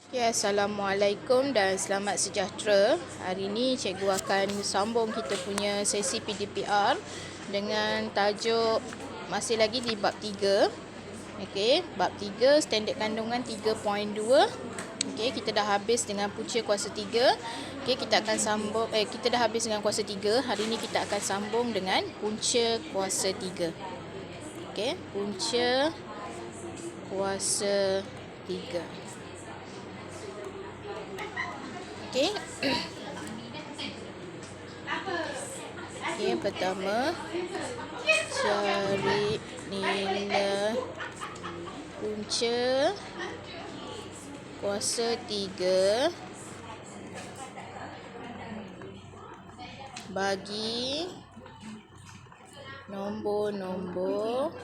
Ya, Assalamualaikum dan selamat sejahtera. Hari ini cikgu akan sambung kita punya sesi PDPR dengan tajuk masih lagi di bab 3. Okey, bab 3 standard kandungan 3.2. Okey, kita dah habis dengan punca kuasa 3. Okey, kita akan sambung kita dah habis dengan kuasa 3. Hari ini kita akan sambung dengan punca kuasa 3. Okey, punca kuasa 3. Okey. Yang pertama, cari nilai punca kuasa 3 bagi nombor-nombor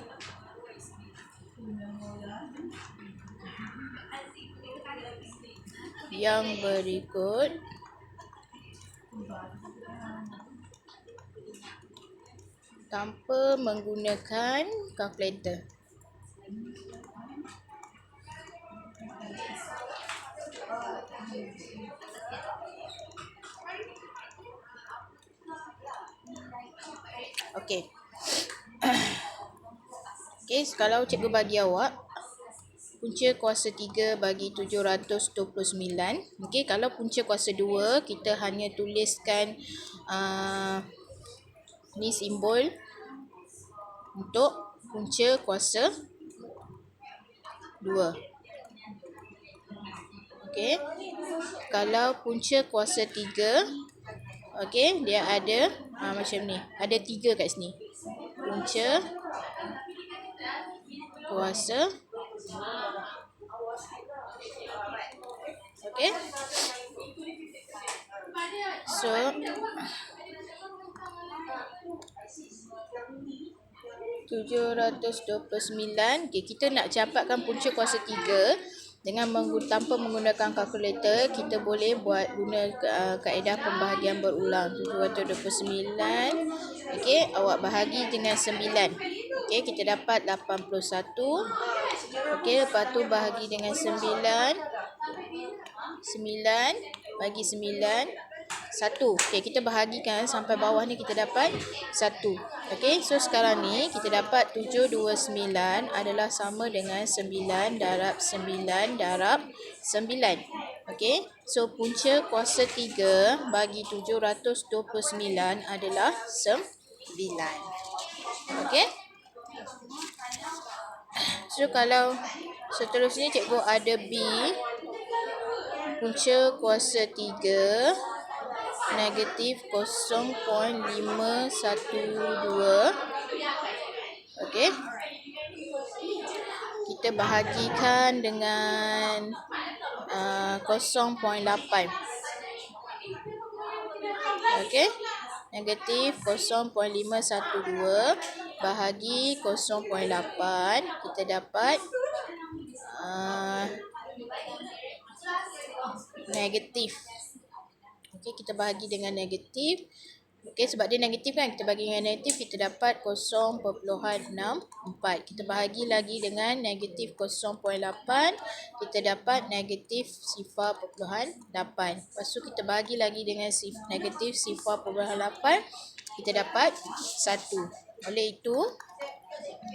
yang berikut tanpa menggunakan kalkulator. Okey. Okey, kalau cikgu bagi awak punca kuasa 3 bagi 729. Okey, kalau punca kuasa 2 kita hanya tuliskan ni simbol untuk punca kuasa 2. Okey. Kalau punca kuasa 3, okey, dia ada macam ni. Ada 3 kat sini. Punca kuasa. Okey. So 729. Okey, kita nak dapatkan punca kuasa 3 dengan tanpa menggunakan kalkulator, kita boleh guna kaedah pembahagian berulang. 729. Okey, awak bahagi dengan 9. Okey, kita dapat 81. Okey, lepas tu bahagi dengan 9. 9 bagi 9. 1. Okey, kita bahagikan sampai bawah ni kita dapat 1. Okey, so sekarang ni kita dapat 729 adalah sama dengan 9 darab 9 darab 9. Okey, so punca kuasa 3 bagi 729 adalah 9. Okey. So kalau seterusnya cikgu ada B, punca kuasa 3 negatif 0.512. Okey. Kita bahagikan dengan 0.8. Okey. Negatif 0.512 bahagi 0.8, kita dapat negatif. Okey, kita bahagi dengan negatif. Okey, sebab dia negatif kan, kita bagi dengan negatif, kita dapat 0.64. Kita bahagi lagi dengan negatif 0.8, kita dapat negatif 0.8. Lepas tu kita bahagi lagi dengan negatif 0.8, kita dapat 1. Oleh itu,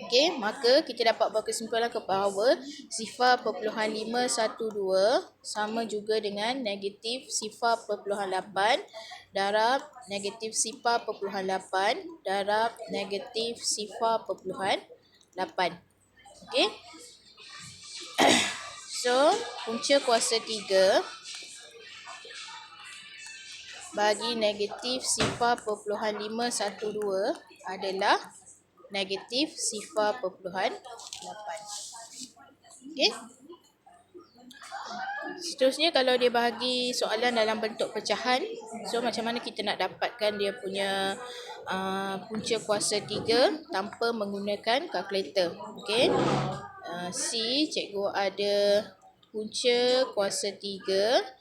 okey, maka kita dapat berkesimpulan ke bahawa 0.512 sama juga dengan negatif 0.8 darab negatif 0.8 darab negatif 0.8. Okey. So, punca kuasa 3 bagi negatif 0.512 adalah negatif 0.8. Okey. Seterusnya kalau dia bahagi soalan dalam bentuk pecahan, so macam mana kita nak dapatkan dia punya punca kuasa 3 tanpa menggunakan kalkulator. Okey. C, cikgu ada punca kuasa 3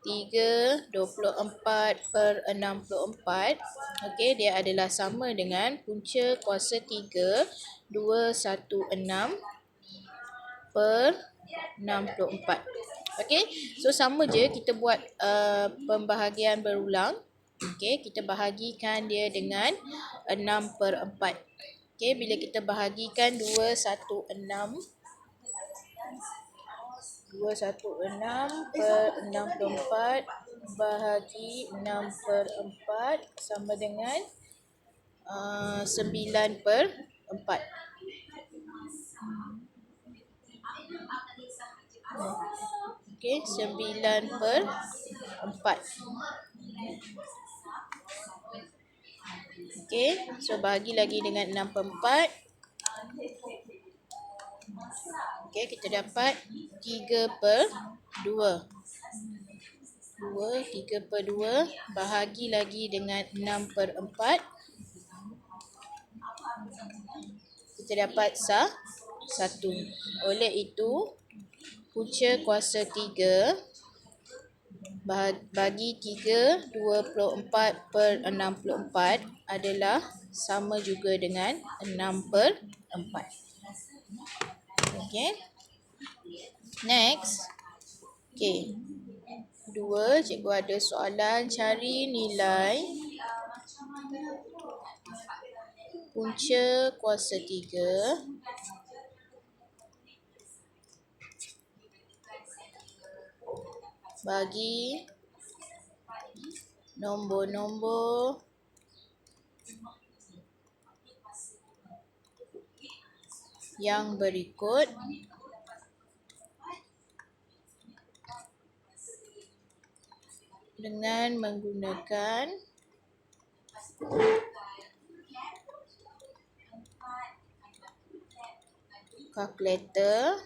3/24/64. Okey, dia adalah sama dengan punca kuasa 3 216/64. Okey, so sama je kita buat pembahagian berulang. Okey, kita bahagikan dia dengan 6/4. Okey, bila kita bahagikan 216 per 6/4 bahagi 6/4 sama dengan 9/4. Okey, 9/4. Okey, so bahagi lagi dengan 6/4. Okey, kita dapat 3/2. 3/2 bahagi lagi dengan 6/4. Kita dapat 1. Oleh itu, punca kuasa 3 bagi 3/24 adalah sama juga dengan 6/4. Okey. Next. Okey. 2, cikgu ada soalan cari nilai punca kuasa 3 bagi nombor-nombor yang berikut dengan menggunakan kalkulator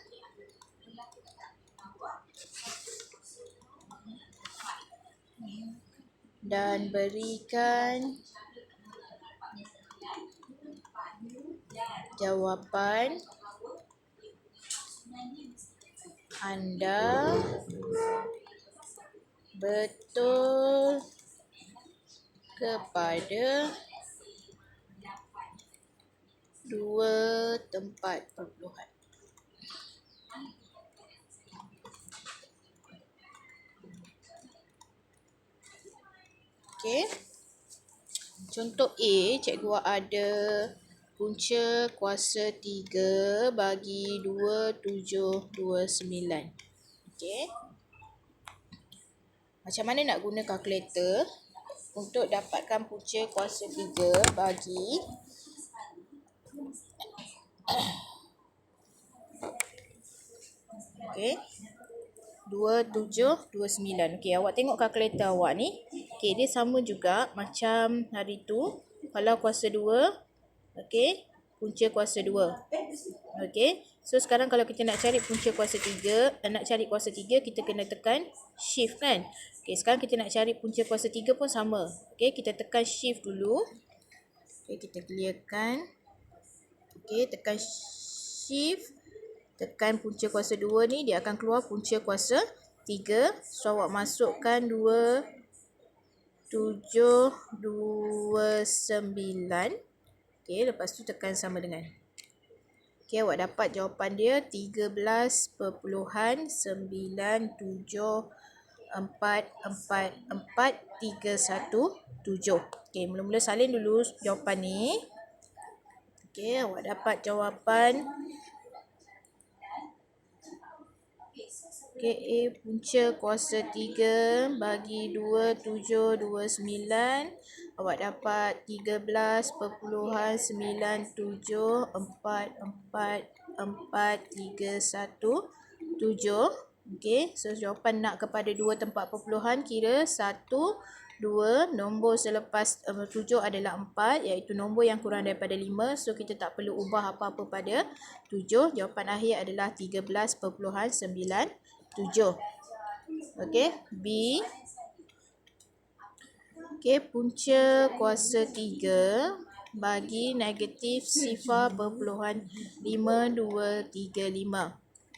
dan berikan jawapan anda betul kepada 2 tempat perpuluhan. Okey. Contoh A, cikgu ada punca kuasa 3 bagi 2729. Okey. Macam mana nak guna kalkulator untuk dapatkan punca kuasa 3 bagi okey 2729. Okey, awak tengok kalkulator awak ni. Okey, dia sama juga macam hari tu. Kalau kuasa 2, okey, punca kuasa 2. Okey. So sekarang kalau kita nak cari punca kuasa 3, nak cari kuasa 3 kita kena tekan shift kan. Okey, sekarang kita nak cari punca kuasa 3 pun sama. Okey, kita tekan shift dulu. Okey, kita clearkan. Okey, tekan shift. Tekan punca kuasa 2 ni, dia akan keluar punca kuasa 3. So, awak masukkan 2729. Okey, lepas tu tekan sama dengan. Okey, awak dapat jawapan dia 13.947443117. Okey, mula-mula salin dulu jawapan ni. Okey, awak dapat jawapan. Okey, A punca kuasa 3 bagi 2729. Awak dapat 13.947443117. Okey, so jawapan nak kepada 2 tempat perpuluhan, kira 1, 2, nombor selepas 7 adalah 4, iaitu nombor yang kurang daripada 5. So kita tak perlu ubah apa-apa pada 7. Jawapan akhir adalah 13.97. Okey, B. Okey, punca kuasa 3 bagi negatif 0.5235.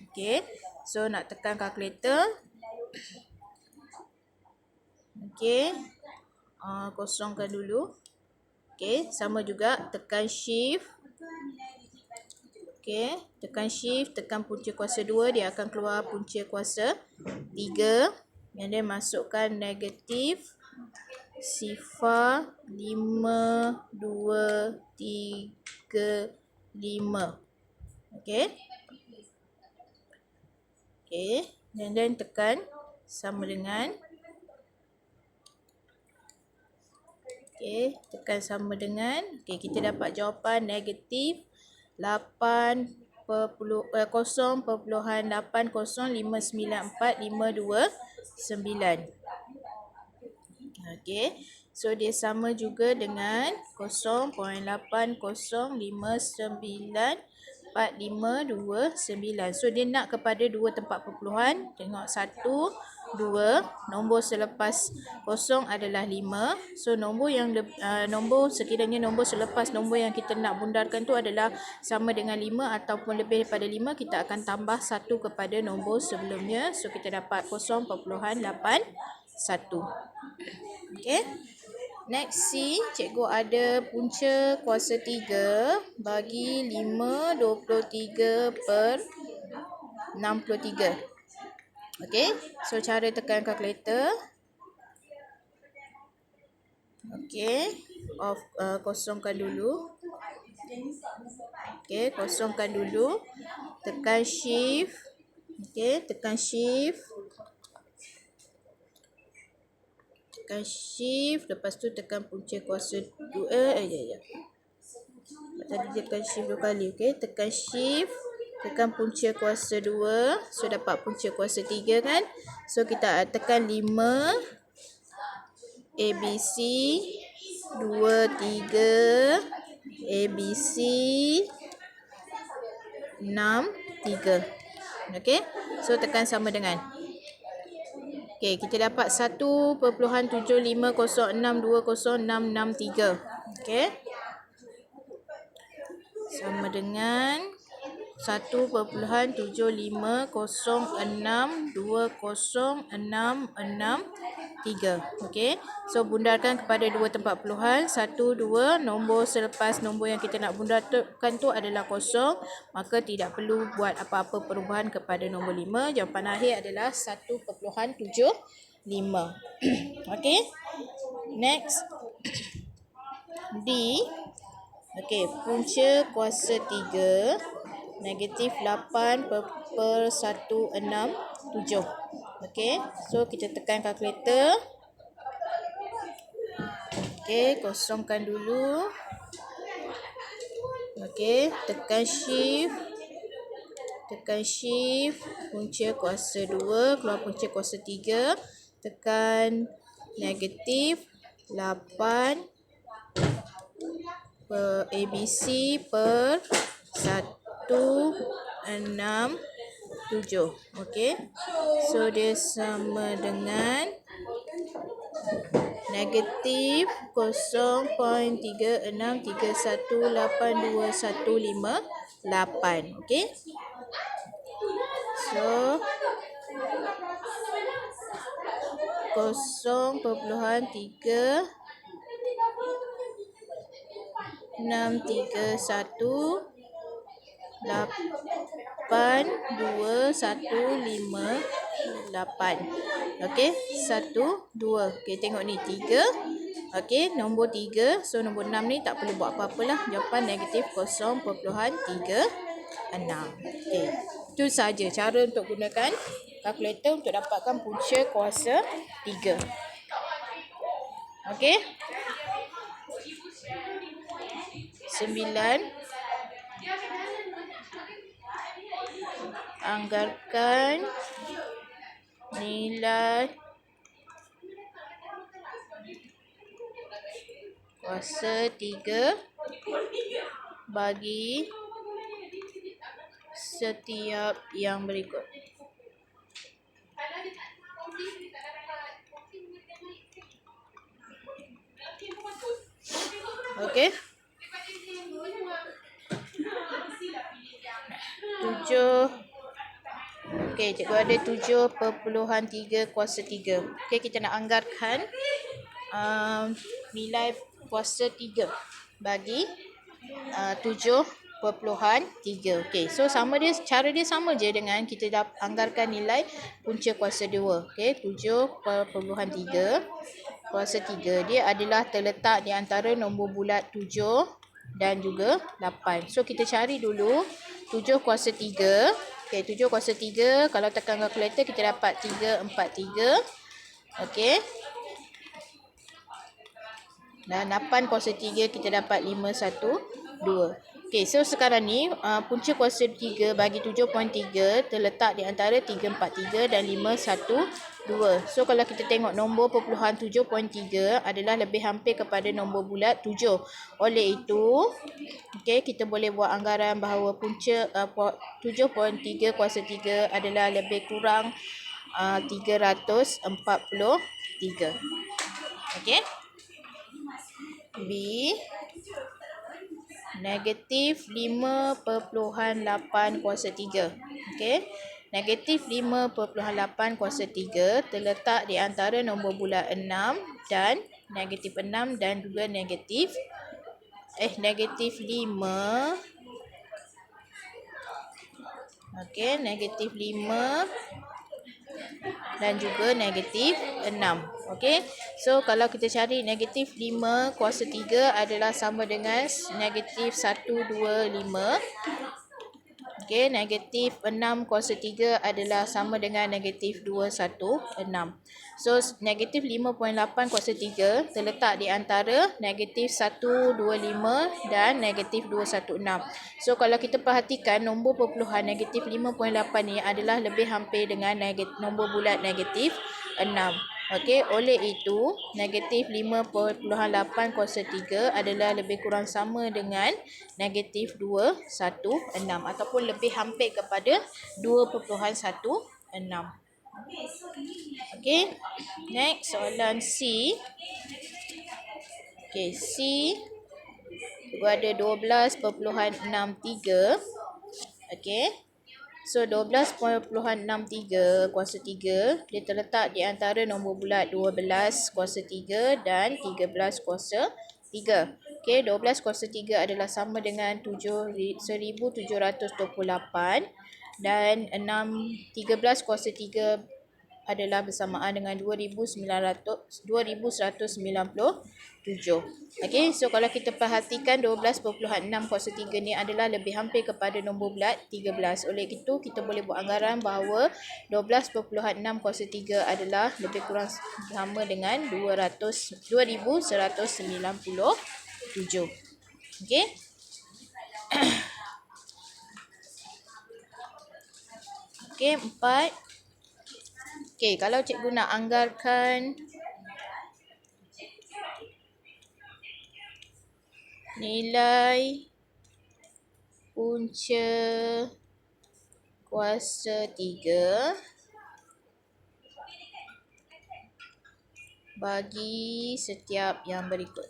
Okey, so nak tekan kalkulator. Okey, kosongkan dulu. Okey, sama juga tekan shift. Okey, tekan shift, tekan punca kuasa 2, dia akan keluar punca kuasa 3. And then masukkan negatif sifar 5, 2, 3, 5. Okey. Okey, and then tekan sama dengan. Okey, tekan sama dengan. Okey, kita dapat jawapan negatif 0.8059452. Okey, so dia sama juga dengan 0.8094529. So dia nak kepada dua tempat perpuluhan. Tengok 1, 2, nombor selepas kosong adalah 5. So nombor sekiranya nombor selepas nombor yang kita nak bundarkan tu adalah sama dengan 5 ataupun lebih daripada 5, kita akan tambah 1 kepada nombor sebelumnya. So kita dapat 0.81. Okey. Next C, cikgu ada punca kuasa 3 bagi 5, 23 per 63. Okey, so cara tekan kalkulator. Okey, kosongkan dulu. Okey, kosongkan dulu. Tekan shift. Okey, tekan shift. Tekan shift, lepas tu tekan punca kuasa 2. Tadi tekan shift 2 kali. Okey, tekan shift, tekan punca kuasa 2. So dapat punca kuasa 3 kan. So kita tekan 5 ABC 2 3 ABC 6 3. Okey, so tekan sama dengan. Okey, kita dapat 1.7506206663. Okey. Sama dengan 1.7506206663. Okey. So bundarkan kepada dua tempat perpuluhan. 1, 2, nombor selepas nombor yang kita nak bundarkan tu adalah kosong, maka tidak perlu buat apa-apa perubahan kepada nombor 5. Jawapan akhir adalah 1.75. Okey. Next D. Okey, punca kuasa 3 negatif 8 per 167. Okey, so kita tekan kalkulator. Okey, kosongkan dulu. Okey, tekan shift. Tekan shift, punca kuasa 2, keluar punca kuasa 3. Tekan negatif 8 per ABC per 167. Okey. So dia sama dengan negatif 0.36318215. Okey. So 0.3 631 82158. Okey, 1 2. Okey, tengok ni 3. Okey, nombor 3. So nombor 6 ni tak perlu buat apa-apalah. Jawapan negatif 0.36. Okey. Itu saja cara untuk gunakan kalkulator untuk dapatkan punca kuasa 3. Okey. 9. Anggarkan nilai kuasa 3 bagi setiap yang berikut. Okey. 7. Okey, cikgu ada 7.3 kuasa 3. Okey, kita nak anggarkan nilai kuasa 3 bagi 7 Okey, so cara dia sama je dengan kita anggarkan nilai punca kuasa 2. Okey, 7.3 kuasa 3 dia adalah terletak di antara nombor bulat 7 dan juga 8. So kita cari dulu 7 kuasa 3. Okey, 7 kuasa 3 kalau tekan kalkulator kita dapat 343. Okey. Dan 8 kuasa 3 kita dapat 512. Okey, so sekarang ni punca kuasa 3 bagi 7.3 terletak di antara 343 dan 512. So kalau kita tengok nombor perpuluhan 7.3 adalah lebih hampir kepada nombor bulat 7. Oleh itu, okey, kita boleh buat anggaran bahawa punca 7.3 kuasa 3 adalah lebih kurang 343. Okey. B negatif 5.8 kuasa 3. Okey. Negatif 5.8 kuasa 3 terletak di antara nombor bulat 6 dan negatif 6 dan juga negatif 5. Okey, negatif 5 dan juga negatif 6. Okey. So kalau kita cari negatif 5 kuasa 3 adalah sama dengan negatif 125. Okey, negatif 6 kuasa 3 adalah sama dengan negatif 216. So negatif 5.8 kuasa 3 terletak di antara negatif 125 dan negatif 216. So kalau kita perhatikan nombor perpuluhan negatif 5.8 ni adalah lebih hampir dengan nombor bulat negatif 6. Okey, oleh itu negatif 5.8 kuasa 3 adalah lebih kurang sama dengan negatif 216 ataupun lebih hampir kepada 2.16. Okey, next soalan C. Okey, C ada 12.63. Okey. So 12.63 kuasa 3 dia terletak di antara nombor bulat 12 kuasa 3 dan 13 kuasa 3. Okey, 12 kuasa 3 adalah sama dengan 1728 dan 13 kuasa 3 adalah bersamaan dengan 2197. Okey, so kalau kita perhatikan 12.6 kuasa 3 ni adalah lebih hampir kepada nombor bulat 13. Oleh itu kita boleh buat anggaran bahawa 12.6 kuasa 3 adalah lebih kurang sama dengan 2197. Okey. Okey, 4. Okey, kalau cikgu nak anggarkan nilai punca kuasa 3 bagi setiap yang berikut.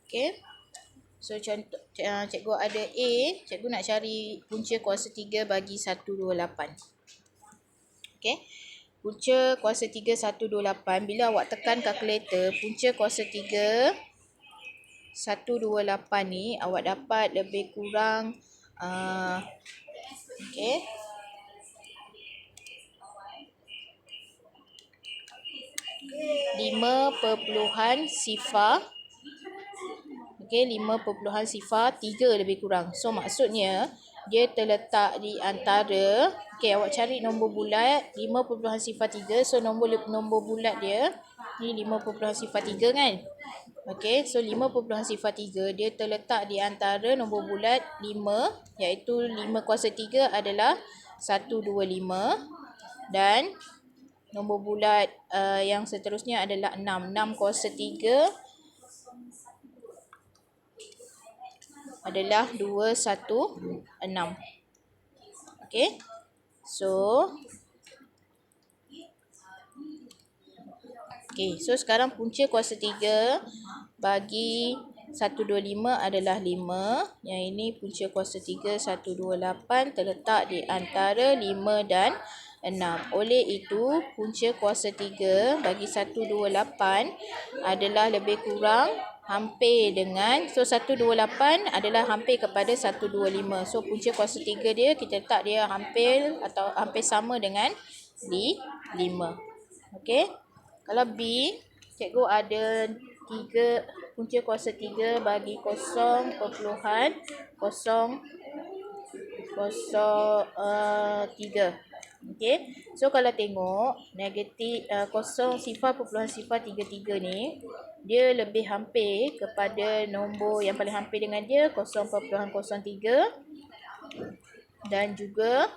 Okey. So contoh cikgu ada A, cikgu nak cari punca kuasa 3 bagi 128. Okey. Punca kuasa 3 128, bila awak tekan kalkulator, punca kuasa 3 128 ni awak dapat lebih kurang okey. 5.0. Okey, 5.0 lebih kurang. So maksudnya dia terletak di antara, okey, awak cari nombor bulat 5.03. So nombor bulat dia ni 5.03 kan. Okey, so 5.03 dia terletak di antara nombor bulat 5, iaitu 5 kuasa 3 adalah 125 dan nombor bulat yang seterusnya adalah 6. 6 kuasa 3 adalah 216. Okey. So sekarang punca kuasa 3 bagi 125 adalah 5. Yang ini punca kuasa 3 128 terletak di antara 5 dan Oleh itu, punca kuasa 3 bagi 128 adalah lebih kurang hampir dengan, so 128 adalah hampir kepada 125. So punca kuasa 3 dia, kita letak dia hampir atau hampir sama dengan 5. Okey. Kalau B, cikgu ada 3 punca kuasa 3 bagi 0.003. Okey. So kalau tengok negatif 0.033 ni, dia lebih hampir kepada nombor yang paling hampir dengan dia 0.03 dan juga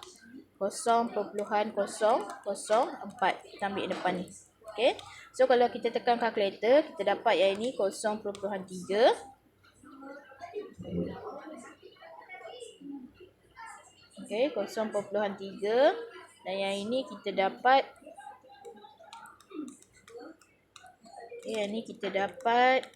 0.004. Kita ambil depan ni. Okey. So kalau kita tekan kalkulator, kita dapat yang ini 0.3. Okey, 0.3 dan yang ini kita dapat yang ni kita dapat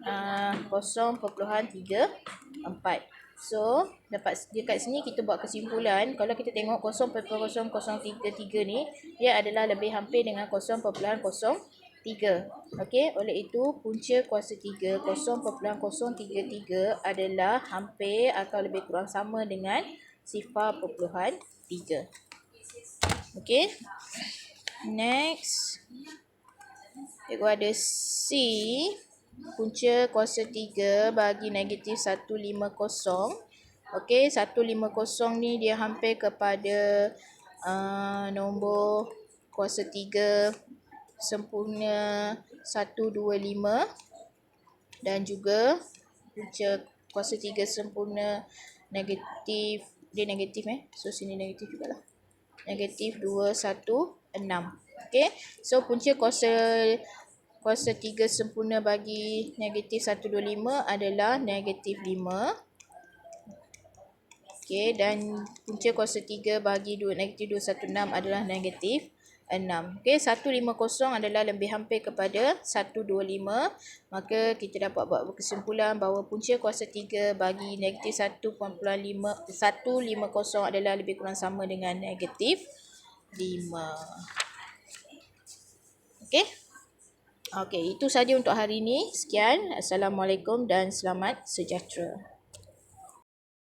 0.34. So, dekat sini kita buat kesimpulan, kalau kita tengok 0.0033 ni, dia adalah lebih hampir dengan 0.03. Okey, oleh itu punca kuasa 3 0.033 adalah hampir atau lebih kurang sama dengan 0.3. Okey. Next, cikgu ada C, punca kuasa 3 bagi negatif 150. Okey, 150 ni dia hampir kepada nombor kuasa 3 sempurna 125 dan juga punca kuasa 3 sempurna negatif, dia negatif so sini negatif jugalah, negatif 216. Okey, so punca kuasa 3 sempurna bagi negatif 125 adalah negatif 5. Okey, dan punca kuasa 3 bagi negatif 216 adalah negatif 6. Okey, 150 adalah lebih hampir kepada 125. Maka kita dapat buat kesimpulan bahawa punca kuasa 3 bagi negatif 150 adalah lebih kurang sama dengan negatif 5. Okey. Okey, itu saja untuk hari ini. Sekian. Assalamualaikum dan selamat sejahtera.